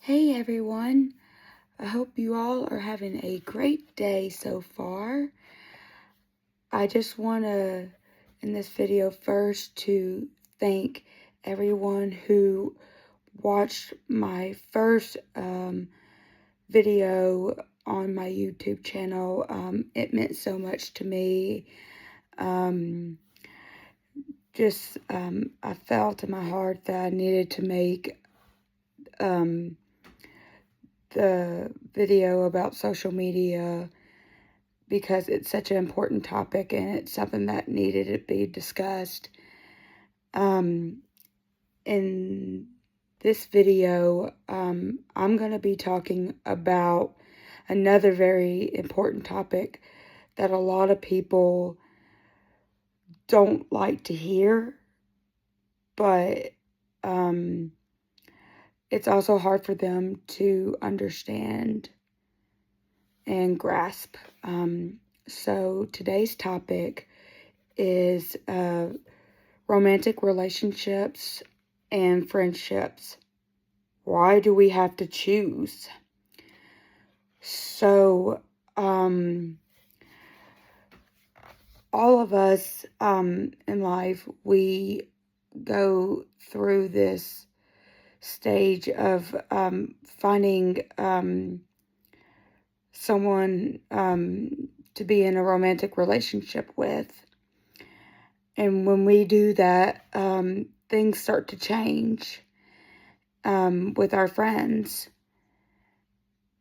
Hey everyone, I hope you all are having a great day so far. I just want to, in this video first, to thank everyone who watched my first video on my YouTube channel. It meant so much to me. I felt in my heart that I needed to make the video about social media because it's such an important topic and it's something that needed to be discussed. In this video, I'm going to be talking about another very important topic that a lot of people don't like to hear, but it's also hard for them to understand and grasp. So today's topic is romantic relationships and friendships. Why do we have to choose? So, all of us in life, we go through this stage of finding someone to be in a romantic relationship with. And when we do that, things start to change with our friends.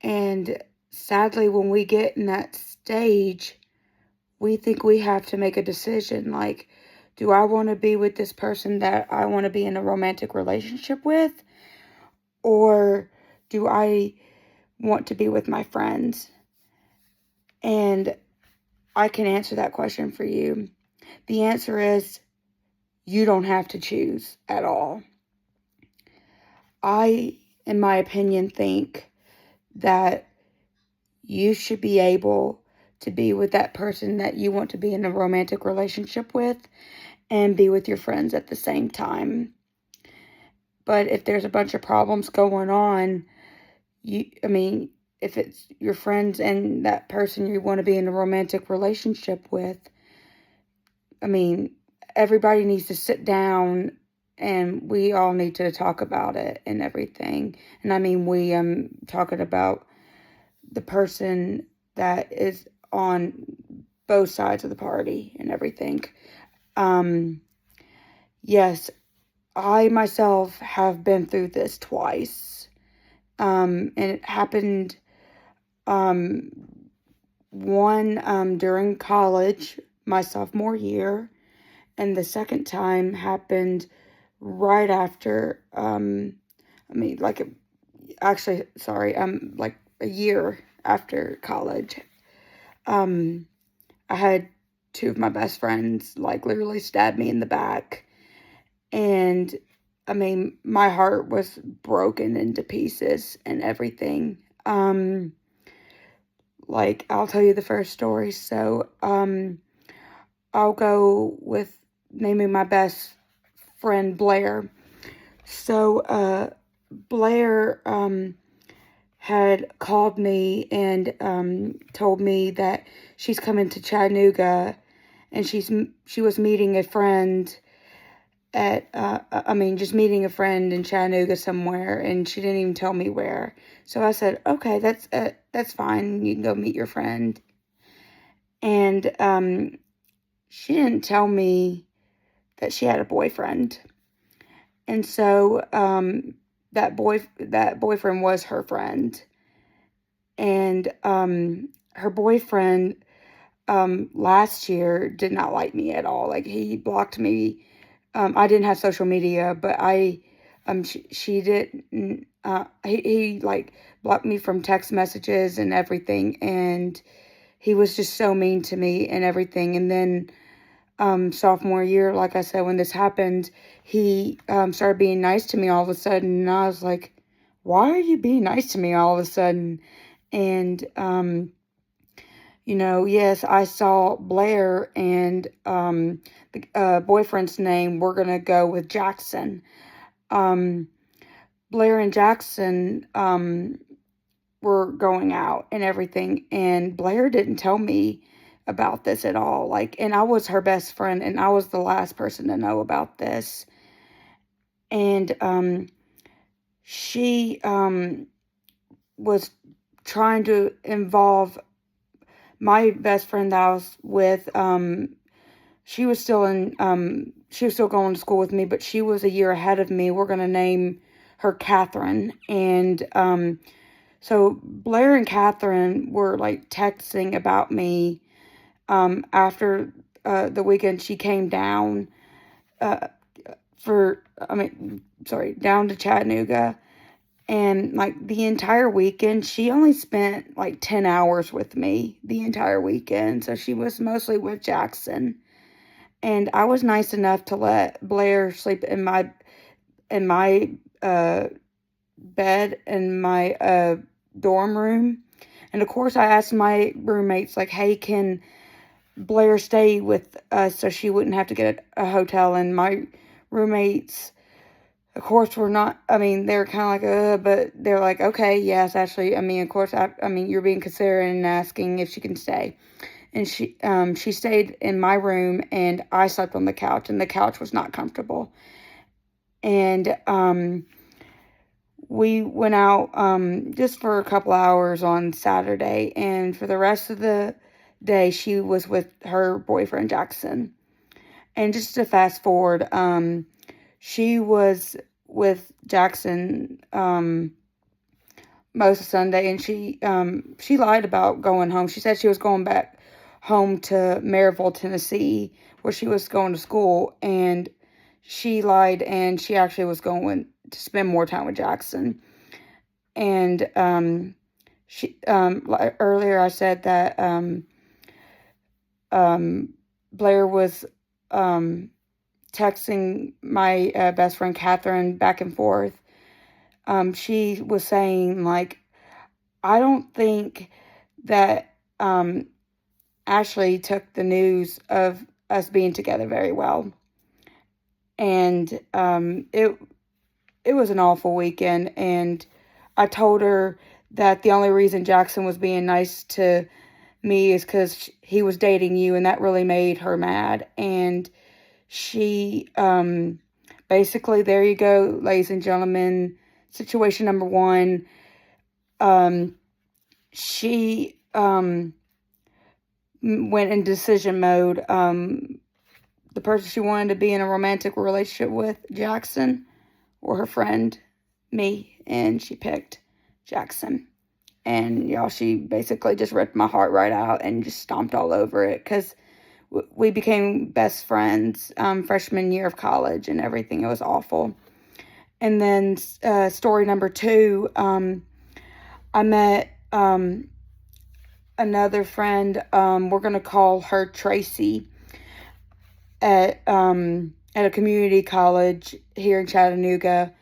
And sadly, when we get in that stage, we think we have to make a decision. Like, do I want to be with this person that I want to be in a romantic relationship with? Or do I want to be with my friends? And I can answer that question for you. The answer is you don't have to choose at all. I, in my opinion, think that you should be able to be with that person that you want to be in a romantic relationship with and be with your friends at the same time. But if there's a bunch of problems going on, if it's your friends and that person you want to be in a romantic relationship with, everybody needs to sit down and we all need to talk about it and everything. And I'm talking about the person that is on both sides of the party and everything. Yes, I myself have been through this twice. And it happened one during college, my sophomore year, and the second time happened right after, like a year after college. I had two of my best friends, literally stab me in the back. And, my heart was broken into pieces and everything. I'll tell you the first story. So, I'll go with naming my best friend Blair. So, Blair had called me and told me that she's coming to Chattanooga, and she was meeting a friend just meeting a friend in Chattanooga somewhere, and she didn't even tell me where. So I said, okay, that's fine. You can go meet your friend. And she didn't tell me that she had a boyfriend. And so that boyfriend was her friend. And her boyfriend last year did not like me at all. He blocked me. I didn't have social media, but she didn't. He blocked me from text messages and everything, and he was just so mean to me and everything. And then sophomore year, like I said, when this happened, he started being nice to me all of a sudden, and I was like, "Why are you being nice to me all of a sudden?" And yes, I saw Blair, and the boyfriend's name, we're going to go with Jackson. Blair and Jackson were going out and everything, and Blair didn't tell me about this at all. Like, and I was her best friend, and I was the last person to know about this. And she was trying to involve my best friend that I was with. She was still going to school with me, but she was a year ahead of me. We're going to name her Catherine. And so Blair and Catherine were like texting about me after the weekend she came down down to Chattanooga. And like the entire weekend, she only spent like 10 hours with me the entire weekend. So she was mostly with Jackson. And I was nice enough to let Blair sleep in my bed in my dorm room. And of course, I asked my roommates, like, hey, can Blair stay with us so she wouldn't have to get a hotel? And my roommates, of course, were not, they were kind of like, but they're like, okay, yes, actually, of course, you're being considerate and asking if she can stay. And she stayed in my room, and I slept on the couch, and the couch was not comfortable. And we went out just for a couple hours on Saturday, and for the rest of the day, she was with her boyfriend, Jackson. And just to fast forward, she was with Jackson most of Sunday, and she lied about going home. She said she was going back home to Maryville, Tennessee, where she was going to school, and she lied, and she actually was going to spend more time with Jackson. And earlier I said that Blair was texting my best friend Catherine back and forth. She was saying, like, I don't think that Ashley took the news of us being together very well. And it was an awful weekend, and I told her that the only reason Jackson was being nice to me is because he was dating you, and that really made her mad. And she, basically, there you go, ladies and gentlemen, situation number one. She went in decision mode. The person she wanted to be in a romantic relationship with, Jackson, or her friend, me, and she picked Jackson. And y'all, she basically just ripped my heart right out and just stomped all over it, because we became best friends freshman year of college and everything. It was awful. And then story number two, I met another friend. We're going to call her Tracy, at a community college here in Chattanooga.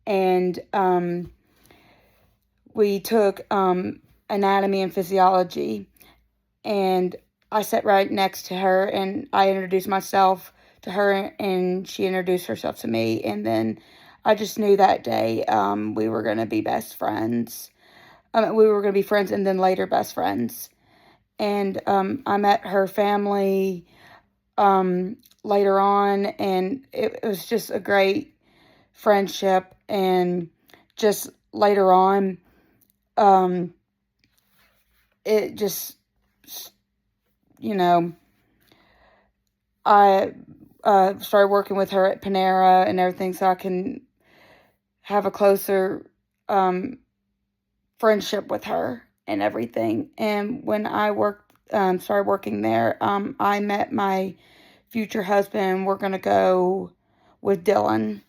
And we took anatomy and physiology, and I sat right next to her, and I introduced myself to her, and she introduced herself to me. And then I just knew that day we were going to be best friends. We were going to be friends, and then later best friends. And I met her family later on, and it was just a great friendship. And just later on, it just, I started working with her at Panera and everything, so I can have a closer friendship with her and everything. And when I started working there, I met my future husband. We're gonna go with Dylan.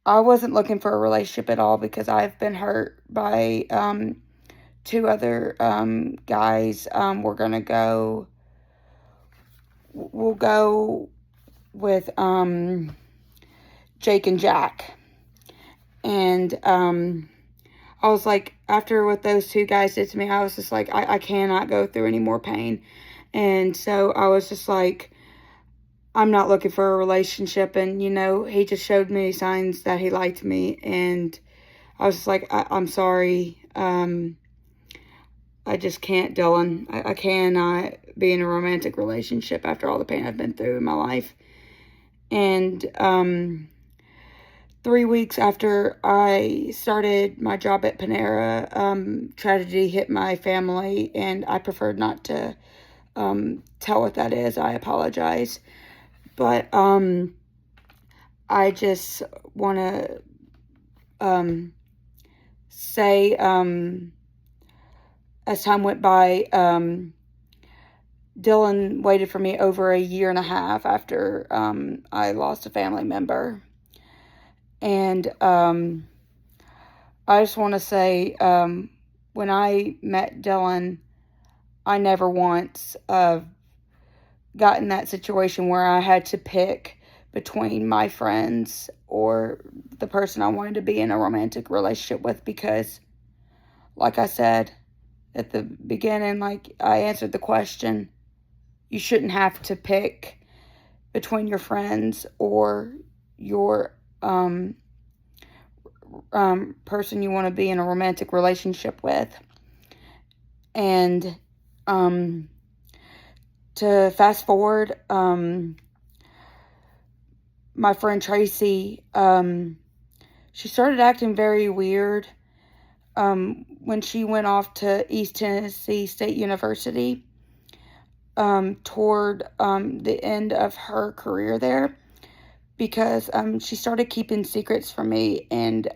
I wasn't looking for a relationship at all, because I've been hurt by two other guys. We'll go with Jake and Jack. And I was like, after what those two guys did to me, I was just like, I cannot go through any more pain. And so I was just like, I'm not looking for a relationship. And, he just showed me signs that he liked me. And I was like, I'm sorry. I just can't, Dylan. I cannot be in a romantic relationship after all the pain I've been through in my life. And 3 weeks after I started my job at Panera, tragedy hit my family, and I preferred not to tell what that is. I apologize. But I just want to say, as time went by, Dylan waited for me over a year and a half after I lost a family member. And I just want to say, when I met Dylan, I never once got in that situation where I had to pick between my friends or the person I wanted to be in a romantic relationship with, because, like I said at the beginning, like I answered the question, you shouldn't have to pick between your friends or your person you want to be in a romantic relationship with. And to fast forward, my friend Tracy, she started acting very weird when she went off to East Tennessee State University toward the end of her career there, because she started keeping secrets from me. And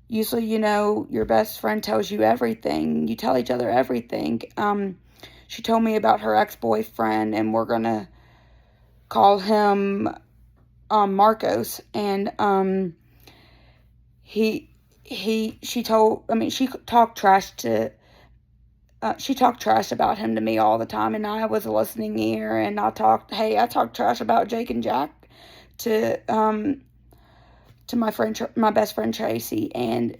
usually, your best friend tells you everything. You tell each other everything. She told me about her ex-boyfriend, and we're going to call him Marcos. And she talked trash about him to me all the time, and I was a listening ear, and I talked trash about Jake and Jack to my best friend Tracy. And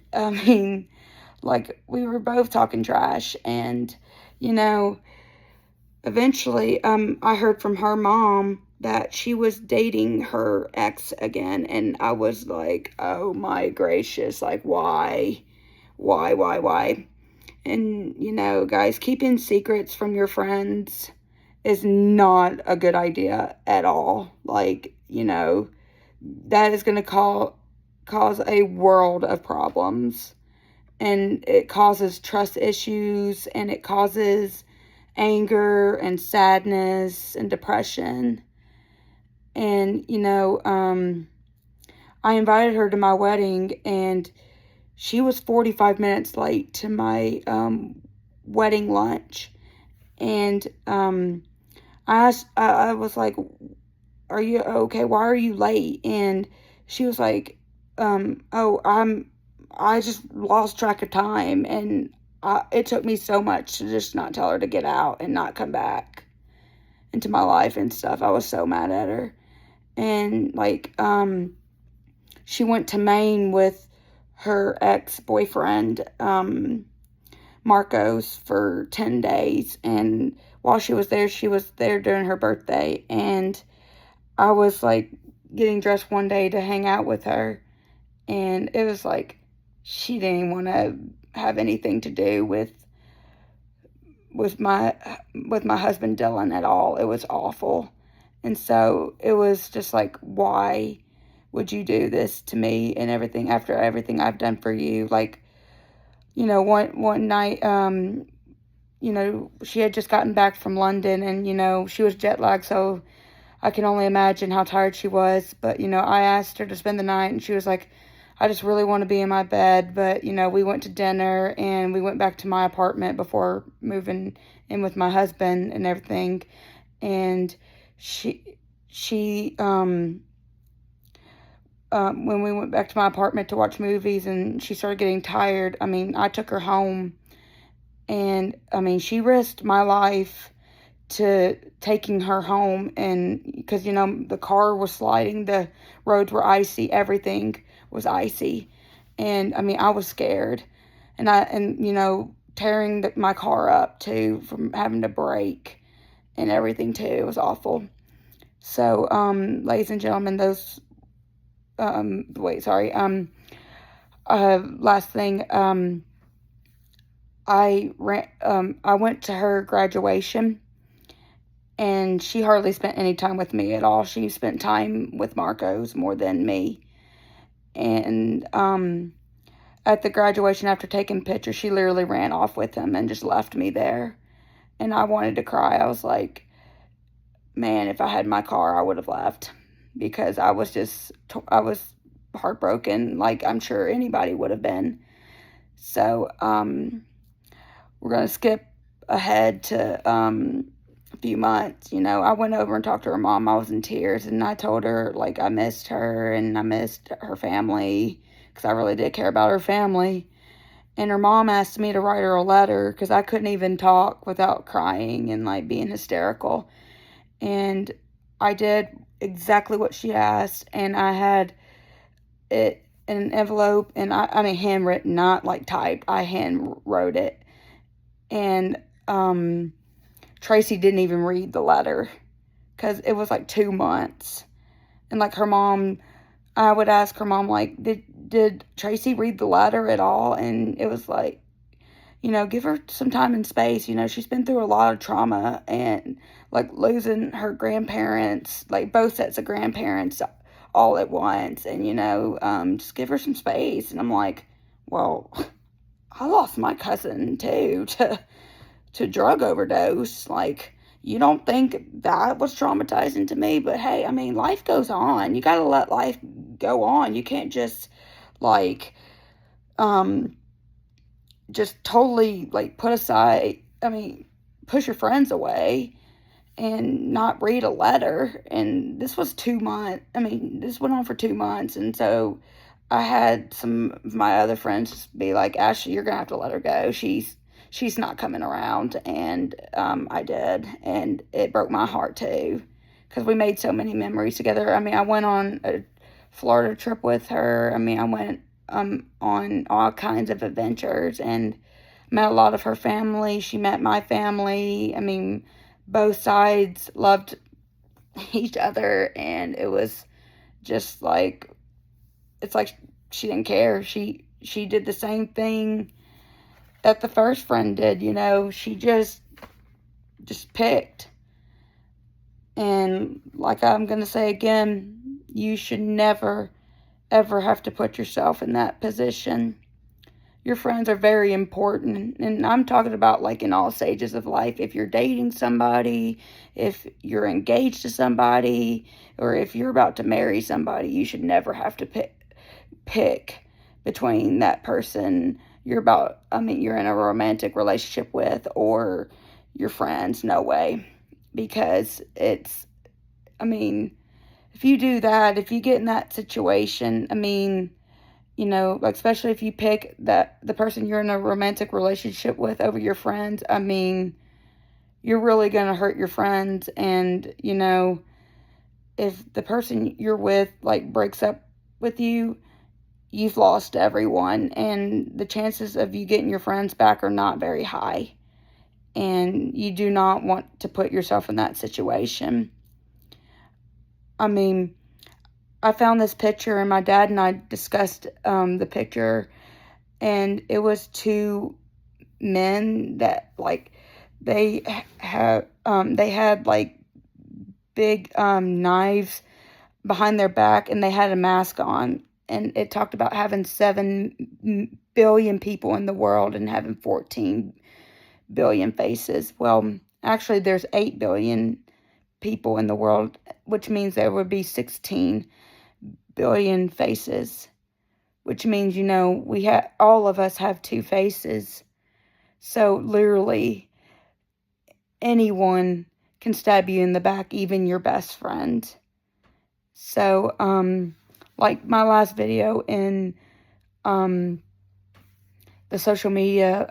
like, we were both talking trash. And eventually I heard from her mom that she was dating her ex again, and I was like, oh my gracious, like, why? And guys, keeping secrets from your friends is not a good idea at all. Like, that is going to cause a world of problems, and it causes trust issues, and it causes anger and sadness and depression. And I invited her to my wedding, and she was 45 minutes late to my wedding lunch. And I was like, are you okay? Why are you late? And she was like, I just lost track of time. And it took me so much to just not tell her to get out and not come back into my life and stuff. I was so mad at her. And like, she went to Maine with her ex-boyfriend, Marcos, for 10 days. And while she was there during her birthday. And I was like getting dressed one day to hang out with her. And it was like, she didn't even want to have anything to do with my husband Dylan at all. It was awful. And so it was just like, why would you do this to me and everything after everything I've done for you? Like, one night, she had just gotten back from London, and, she was jet lagged, so I can only imagine how tired she was. But, I asked her to spend the night, and she was like, I just really want to be in my bed. But, we went to dinner, and we went back to my apartment before moving in with my husband and everything. And when we went back to my apartment to watch movies and she started getting tired, I took her home. And, she risked my life to taking her home. And because, the car was sliding, the roads were icy, everything was icy. And, I was scared. And tearing my car up, too, from having to brake and everything, too. It was awful. So, ladies and gentlemen, last thing, I went to her graduation, and she hardly spent any time with me at all. She spent time with Marcos more than me. And, at the graduation, after taking pictures, she literally ran off with him and just left me there. And I wanted to cry. I was like, man, if I had my car, I would have left, because I was heartbroken, like I'm sure anybody would have been. So, we're going to skip ahead to, a few months. I went over and talked to her mom. I was in tears, and I told her, like, I missed her and I missed her family, because I really did care about her family. And her mom asked me to write her a letter, because I couldn't even talk without crying and, like, being hysterical. And I did exactly what she asked, and I had it in an envelope, and I mean handwritten, not like typed. I hand wrote it. And Tracy didn't even read the letter, because it was like 2 months. And like her mom, I would ask her mom, like, did Tracy read the letter at all? And it was like, give her some time and space. She's been through a lot of trauma, and like losing her grandparents, like both sets of grandparents all at once. And, just give her some space. And I'm like, well, I lost my cousin too to drug overdose. Like, you don't think that was traumatizing to me? But hey, I mean, life goes on. You got to let life go on. You can't just, like, just totally, like, push your friends away and not read a letter. And this was 2 months. This went on for 2 months. And so I had some of my other friends be like, Ashley, you're going to have to let her go. She's not coming around. And I did. And it broke my heart too, because we made so many memories together. I went on a Florida trip with her. I went on all kinds of adventures and met a lot of her family. She met my family. Both sides loved each other, and it was just like, it's like she didn't care. She did the same thing that the first friend did. She just picked. And like I'm going to say again, you should never, ever have to put yourself in that position. Your friends are very important, and I'm talking about, like, in all stages of life. If you're dating somebody, if you're engaged to somebody, or if you're about to marry somebody, you should never have to pick between that person you're in a romantic relationship with or your friends. No way. Because if you do that, if you get in that situation, like, especially if you pick the person you're in a romantic relationship with over your friends, you're really going to hurt your friends. And, if the person you're with, like, breaks up with you, you've lost everyone. And the chances of you getting your friends back are not very high. And you do not want to put yourself in that situation. I found this picture, and my dad and I discussed the picture, and it was two men that, like, they had like big knives behind their back, and they had a mask on, and it talked about having 7 billion people in the world and having 14 billion faces. Well, actually, there's 8 billion people in the world, which means there would be 16 billion faces, which means, all of us have 2 faces. So literally anyone can stab you in the back, even your best friend. So, like my last video in the social media,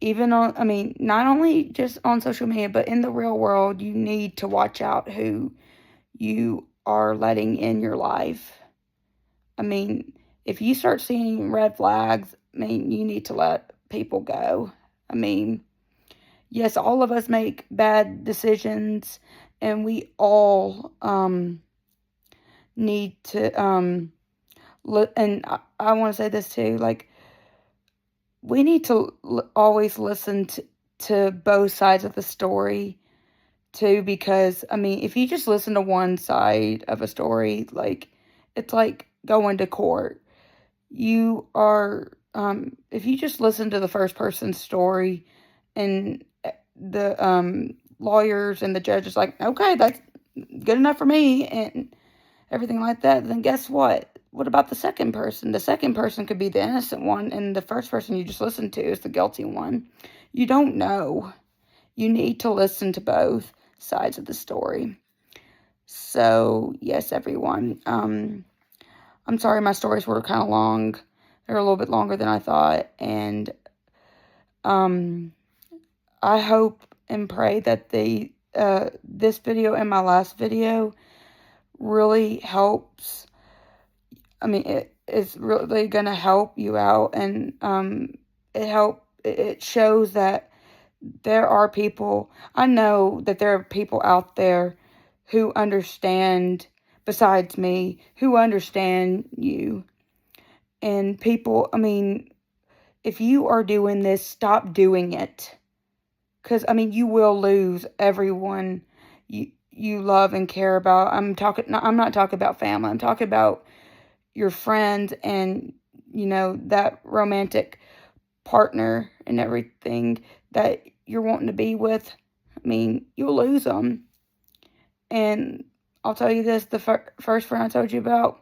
even on, not only just on social media, but in the real world, you need to watch out who you are letting in your life. If you start seeing red flags, you need to let people go. Yes, all of us make bad decisions, And we all need to and I want to say this too, like, we need to always listen to both sides of the story too, because I mean, if you just listen to one side of a story, like, it's like going to court. You are if you just listen to the first person's story, and the lawyers and the judge is like, okay, that's good enough for me, and everything like that, then guess what about the second person? The second person could be the innocent one, and the first person you just listened to is the guilty one. You don't know. You need to listen to both sides of the story. So yes, everyone, I'm sorry my stories were kind of long. They're a little bit longer than I thought, and I hope and pray that this video and my last video really helps. I mean, it's really gonna help you out, and it shows that there are people. I know that there are people out there who understand, besides me, who understand you. And people, I mean, if you are doing this, stop doing it. Because, I mean, you will lose everyone you love and care about. I'm not talking about family. I'm talking about your friends and, that romantic partner and everything that you're wanting to be with. I mean, you'll lose them. And I'll tell you this, the first friend I told you about,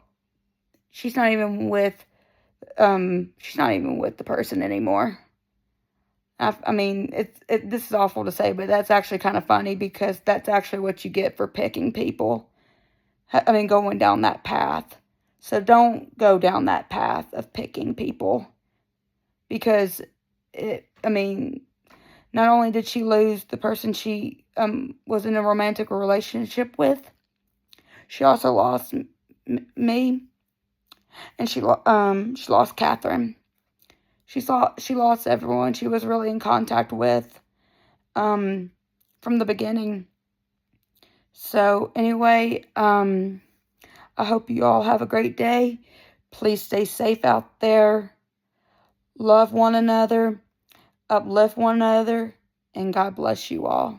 she's not even with the person anymore. I mean, this is awful to say, but that's actually kind of funny, because that's actually what you get for picking people. I mean, going down that path. So don't go down that path of picking people, because not only did she lose the person she was in a romantic relationship with, she also lost me, and she lost Catherine. She lost everyone she was really in contact with from the beginning. So anyway, I hope you all have a great day. Please stay safe out there. Love one another, uplift one another, and God bless you all.